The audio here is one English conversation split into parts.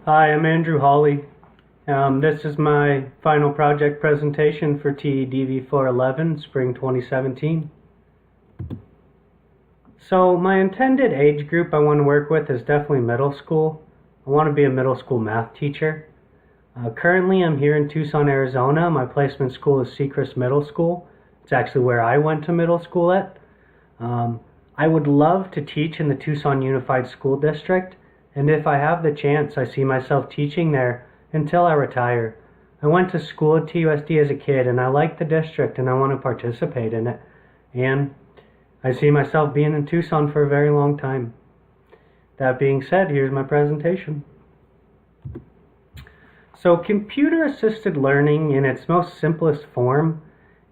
Hi, I'm Andrew Hawley. This is my final project presentation for TEDV 411, Spring 2017. So my intended age group I want to work with is definitely middle school. I want to be a middle school math teacher. Currently I'm here in Tucson, Arizona. My placement school is Sechrist Middle School. It's actually where I went to middle school at. I would love to teach in the Tucson Unified School District, and if I have the chance, I see myself teaching there until I retire. I went to school at TUSD as a kid, and I like the district, and I want to participate in it. And I see myself being in Tucson for a very long time. That being said, here's my presentation. So computer-assisted learning in its most simplest form,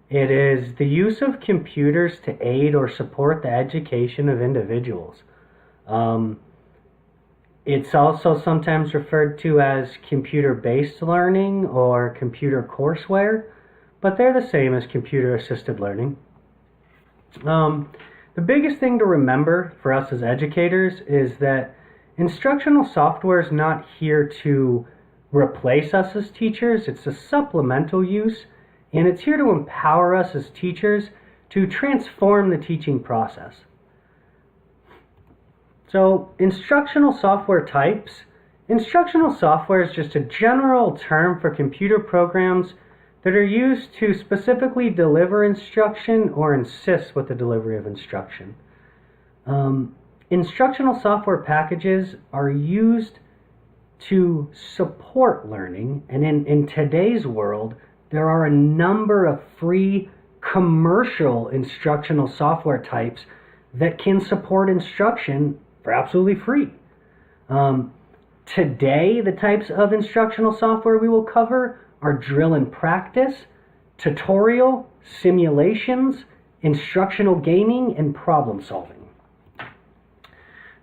it is the use of computers to aid or support the education of individuals. It's also sometimes referred to as computer-based learning or computer courseware, but they're the same as computer-assisted learning. The biggest thing to remember for us as educators is that instructional software is not here to replace us as teachers. It's a supplemental use, and it's here to empower us as teachers to transform the teaching process. So, instructional software types. Instructional software is just a general term for computer programs that are used to specifically deliver instruction or assist with the delivery of instruction. Instructional software packages are used to support learning, and in today's world, there are a number of free commercial instructional software types that can support instruction for absolutely free. Today, the types of instructional software we will cover are drill and practice, tutorial, simulations, instructional gaming, and problem solving.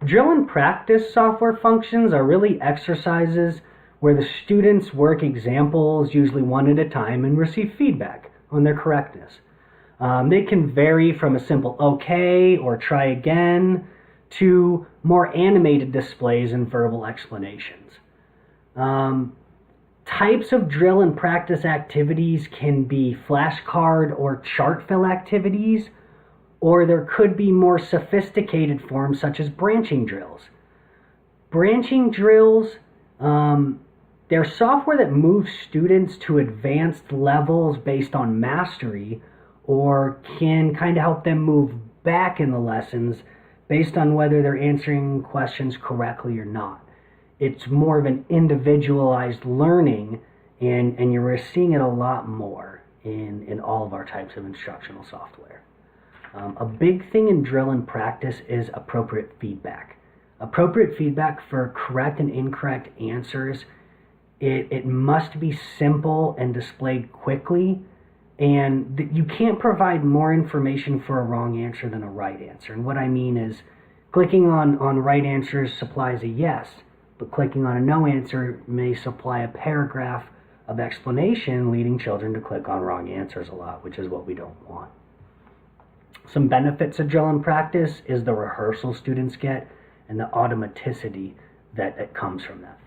Drill and practice software functions are really exercises where the students work examples, usually one at a time, and receive feedback on their correctness. They can vary from a simple okay or try again to more animated displays and verbal explanations. Types of drill and practice activities can be flashcard or chart fill activities, or there could be more sophisticated forms such as branching drills. Branching drills, they're software that moves students to advanced levels based on mastery, or can kind of help them move back in the lessons based on whether they're answering questions correctly or not. It's more of an individualized learning, and you're seeing it a lot more in all of our types of instructional software. A big thing in drill and practice is appropriate feedback. Appropriate feedback for correct and incorrect answers. It must be simple and displayed quickly, and you can't provide more information for a wrong answer than a right answer. And what I mean is, clicking on right answers supplies a yes, but clicking on a no answer may supply a paragraph of explanation, leading children to click on wrong answers a lot, which is what we don't want. Some benefits of drill and practice is the rehearsal students get and the automaticity that comes from that.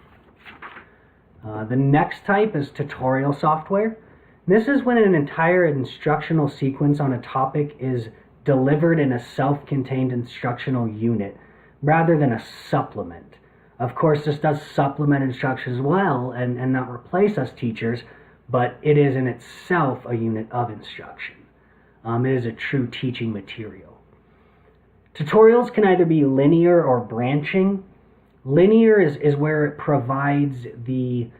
The next type is tutorial software. This is when an entire instructional sequence on a topic is delivered in a self-contained instructional unit rather than a supplement. Of course, this does supplement instruction as well and not replace us teachers, but it is in itself a unit of instruction. It is a true teaching material. Tutorials can either be linear or branching. Linear is where it provides the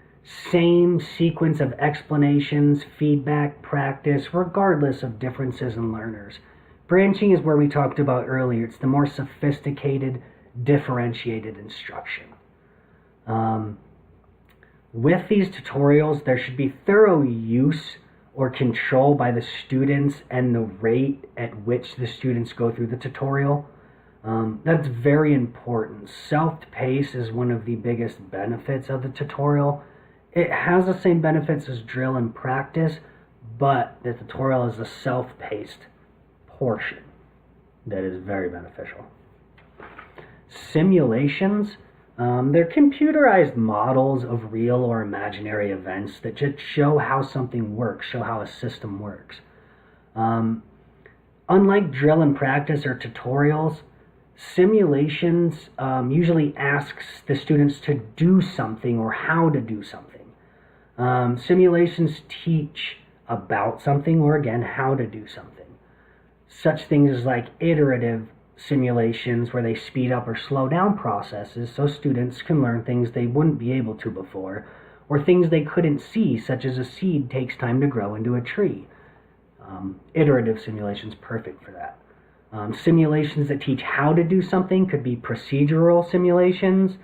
same sequence of explanations, feedback, practice, regardless of differences in learners. Branching is where we talked about earlier. It's the more sophisticated, differentiated instruction. With these tutorials, there should be thorough use or control by the students and the rate at which the students go through the tutorial. That's very important. Self-pace is one of the biggest benefits of the tutorial. It has the same benefits as drill and practice, but the tutorial is a self-paced portion that is very beneficial. Simulations They're computerized models of real or imaginary events that just show how something works, show how a system works. Um, Unlike drill and practice or tutorials, simulations usually asks the students to do something or how to do something. Simulations teach about something or again how to do something. Such things as like iterative simulations where they speed up or slow down processes so students can learn things they wouldn't be able to before, or things they couldn't see, such as a seed takes time to grow into a tree. Iterative simulations perfect for that. Simulations that teach how to do something could be procedural simulations,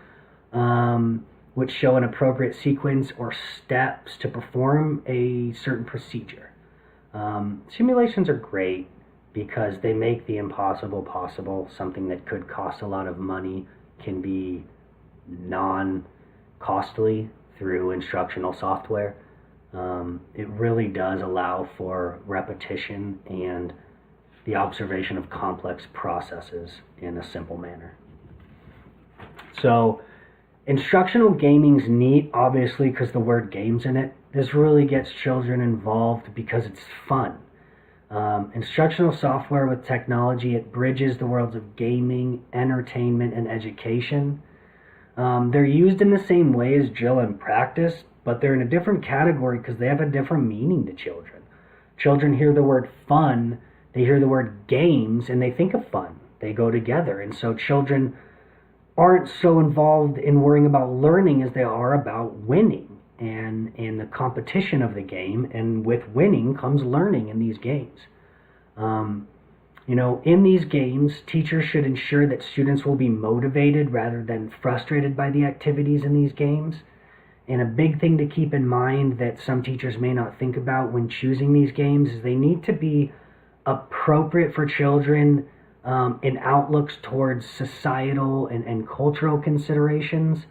which show an appropriate sequence or steps to perform a certain procedure. Simulations are great because they make the impossible possible. Something that could cost a lot of money can be non-costly through instructional software. It really does allow for repetition and the observation of complex processes in a simple manner. So, instructional gaming's neat, obviously, because the word game's in it. This really gets children involved because it's fun. Instructional software with technology, it bridges the worlds of gaming, entertainment, and education. They're used in the same way as drill and practice, but they're in a different category because they have a different meaning to children. Children hear the word fun, they hear the word games, and they think of fun. They go together. And so children aren't so involved in worrying about learning as they are about winning and the competition of the game. And with winning comes learning in these games. In these games, teachers should ensure that students will be motivated rather than frustrated by the activities in these games. And a big thing to keep in mind that some teachers may not think about when choosing these games is they need to be appropriate for children in outlooks towards societal and cultural considerations.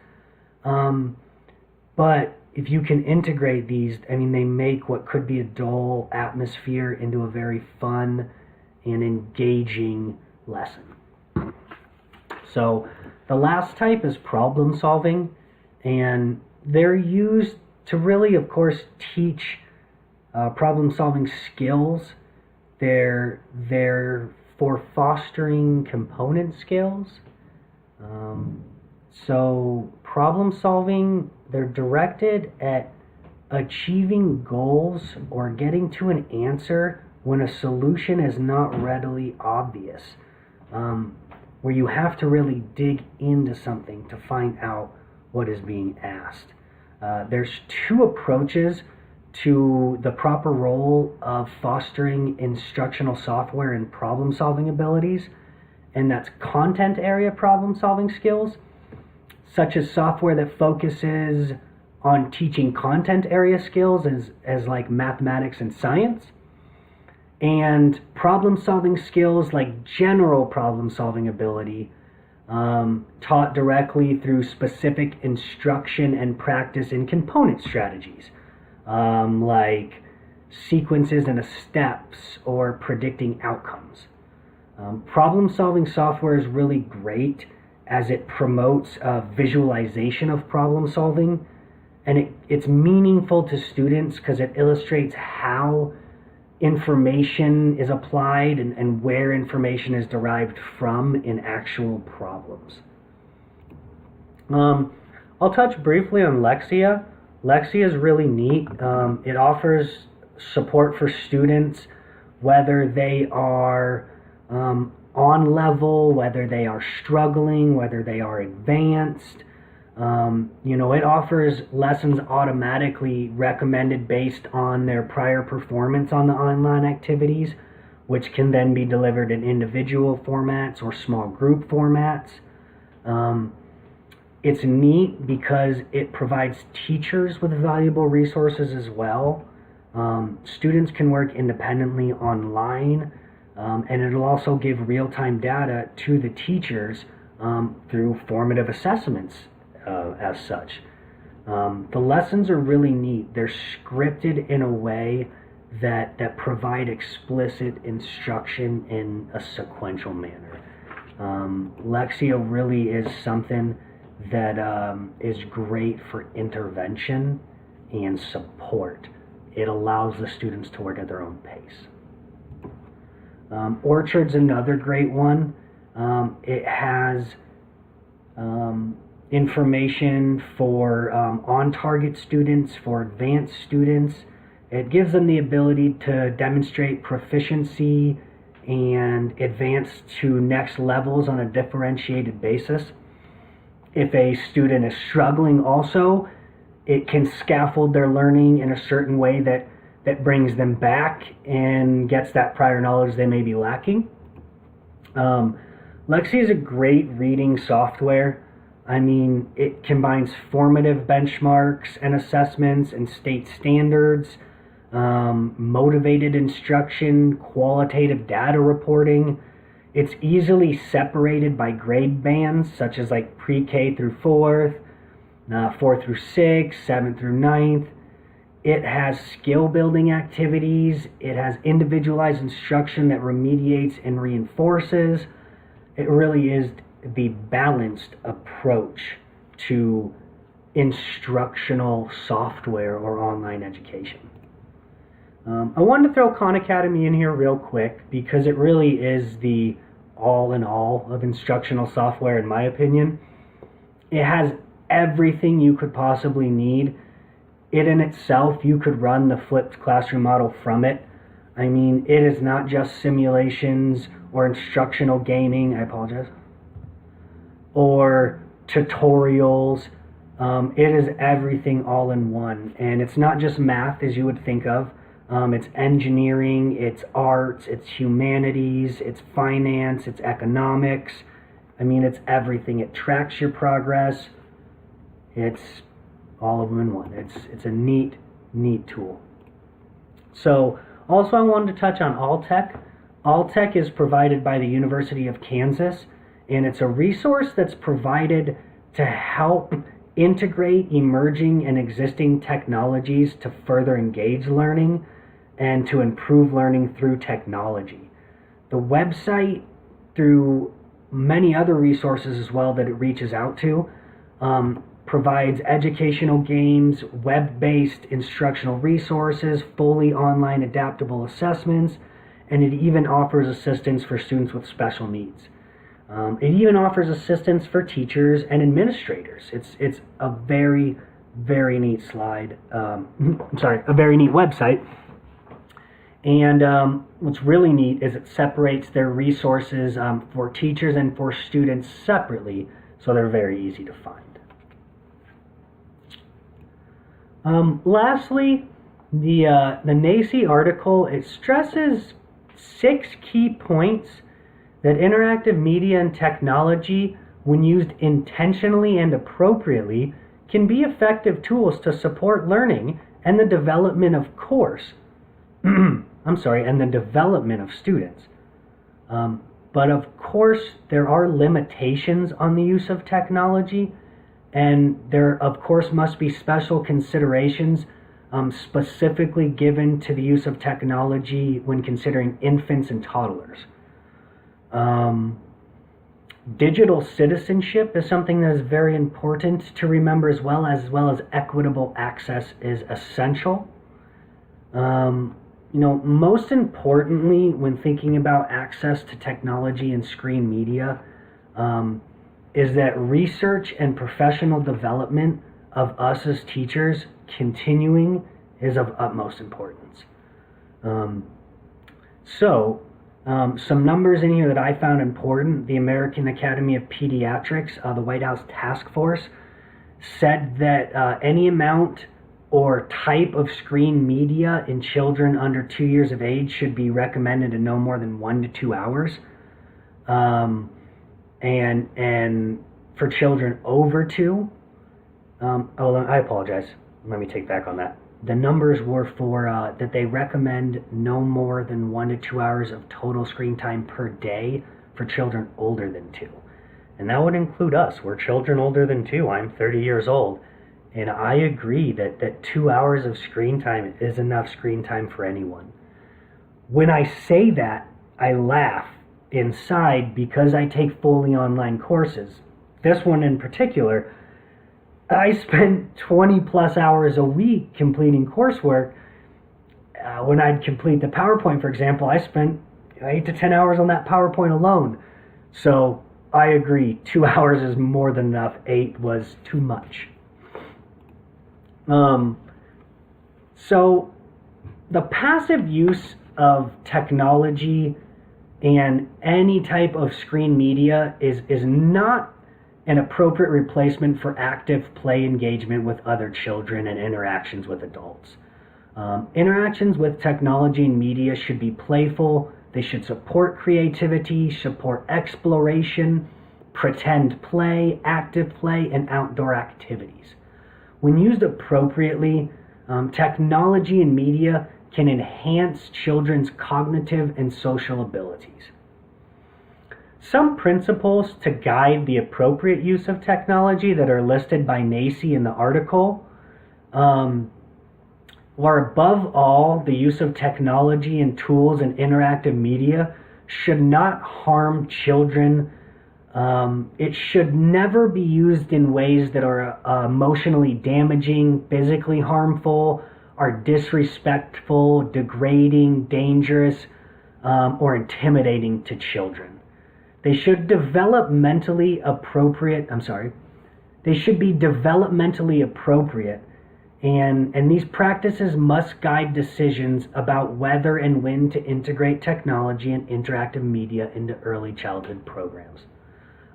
But if you can integrate these, they make what could be a dull atmosphere into a very fun and engaging lesson. So the last type is problem solving, and they're used to really, of course, teach problem solving skills. They're for fostering component skills. So problem solving, they're directed at achieving goals or getting to an answer when a solution is not readily obvious, where you have to really dig into something to find out what is being asked. There's two approaches to the proper role of fostering instructional software and problem solving abilities, and that's content area problem solving skills, such as software that focuses on teaching content area skills as like mathematics and science, and problem solving skills like general problem solving ability, taught directly through specific instruction and practice in component strategies, like sequences and steps or predicting outcomes. Problem-solving software is really great as it promotes visualization of problem solving, and it's meaningful to students because it illustrates how information is applied and where information is derived from in actual problems. I'll touch briefly on Lexia. Lexia is really neat. It offers support for students, whether they are on level, whether they are struggling, whether they are advanced. It offers lessons automatically recommended based on their prior performance on the online activities, which can then be delivered in individual formats or small group formats. It's neat because it provides teachers with valuable resources as well. Students can work independently online, and it'll also give real-time data to the teachers through formative assessments as such. The lessons are really neat. They're scripted in a way that provide explicit instruction in a sequential manner. Lexia really is something that is great for intervention and support. It allows the students to work at their own pace. Orchard's another great one. It has information for on-target students, for advanced students. It gives them the ability to demonstrate proficiency and advance to next levels on a differentiated basis. If a student is struggling also, it can scaffold their learning in a certain way that brings them back and gets that prior knowledge they may be lacking. Lexi is a great reading software. I mean, it combines formative benchmarks and assessments and state standards, motivated instruction, qualitative data reporting. It's easily separated by grade bands, such as like pre-K through 4th, 4 through 6, 7 through 9th. It has skill building activities. It has individualized instruction that remediates and reinforces. It really is the balanced approach to instructional software or online education. I wanted to throw Khan Academy in here real quick because it really is the all in all of instructional software in my opinion. It has everything you could possibly need. It in itself, you could run the flipped classroom model from it. I mean, it is not just simulations or instructional gaming, I apologize, or tutorials. It is everything all in one. And it's not just math as you would think of. It's engineering, it's arts, it's humanities, it's finance, it's economics. I mean, it's everything. It tracks your progress. It's all of them in one. It's a neat tool. So also I wanted to touch on Alltech. Alltech is provided by the University of Kansas, and it's a resource that's provided to help integrate emerging and existing technologies to further engage learning and to improve learning through technology. The website, through many other resources as well that it reaches out to, provides educational games, web-based instructional resources, fully online adaptable assessments, and it even offers assistance for students with special needs. It even offers assistance for teachers and administrators. It's a very, very neat slide. A very neat website. And what's really neat is it separates their resources for teachers and for students separately, so they're very easy to find. Lastly, the NACCE article, it stresses 6 key points that interactive media and technology, when used intentionally and appropriately, can be effective tools to support learning and the development of and the development of students. But of course, there are limitations on the use of technology, and there, of course, must be special considerations specifically given to the use of technology when considering infants and toddlers. Digital citizenship is something that is very important to remember as well as equitable access is essential. Most importantly, when thinking about access to technology and screen media, is that research and professional development of us as teachers continuing is of utmost importance. Some numbers in here that I found important. The American Academy of Pediatrics, the White House Task Force, said that any amount or type of screen media in children under 2 years of age should be recommended in no more than 1 to 2 hours. And for children over 2, I apologize. Let me take back on that. The numbers were for that they recommend no more than 1 to 2 hours of total screen time per day for children older than 2. And that would include us. We're children older than 2. I'm 30 years old. And I agree that 2 hours of screen time is enough screen time for anyone. When I say that, I laugh inside because I take fully online courses. this one in particular, I spent 20 plus hours a week completing coursework. When I'd complete the PowerPoint, for example, I spent 8 to 10 hours on that PowerPoint alone. So I agree, 2 hours is more than enough. 8 was too much. So the passive use of technology and any type of screen media is not an appropriate replacement for active play engagement with other children and interactions with adults. Interactions with technology and media should be playful. They should support creativity, support exploration, pretend play, active play, and outdoor activities. When used appropriately, technology and media can enhance children's cognitive and social abilities. Some principles to guide the appropriate use of technology that are listed by NAEYC in the article are, above all, the use of technology and tools and interactive media should not harm children. It should never be used in ways that are emotionally damaging, physically harmful, are disrespectful, degrading, dangerous, or intimidating to children. They should be developmentally appropriate, and these practices must guide decisions about whether and when to integrate technology and interactive media into early childhood programs.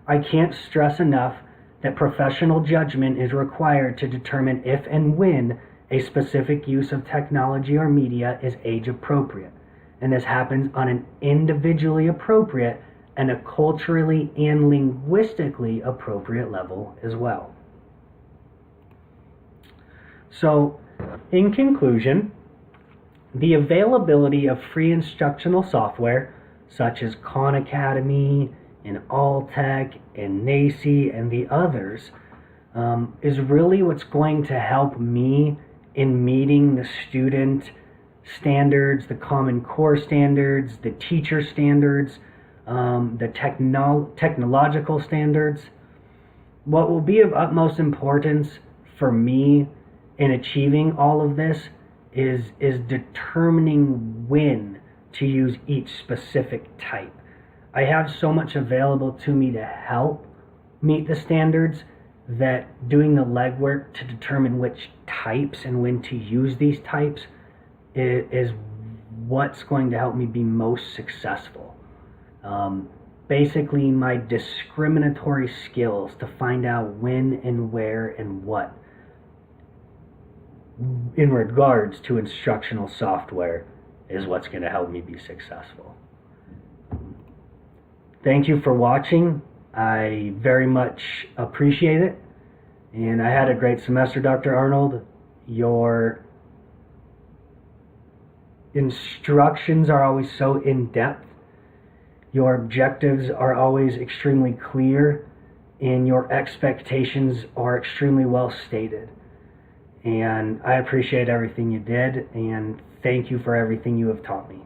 I can't stress enough that professional judgment is required to determine if and when a specific use of technology or media is age appropriate, and this happens on an individually appropriate and a culturally and linguistically appropriate level as well. So, in conclusion, the availability of free instructional software such as Khan Academy and Alltech and NAEYC and the others is really what's going to help me in meeting the student standards, the Common Core standards, the teacher standards, the technological standards. What will be of utmost importance for me in achieving all of this is determining when to use each specific type. I have so much available to me to help meet the standards that doing the legwork to determine which types and when to use these types is what's going to help me be most successful. Basically, my discriminatory skills to find out when and where and what in regards to instructional software is what's going to help me be successful. Thank you for watching. I very much appreciate it. And I had a great semester, Dr. Arnold. Your instructions are always so in-depth. Your objectives are always extremely clear. And your expectations are extremely well stated. And I appreciate everything you did. And thank you for everything you have taught me.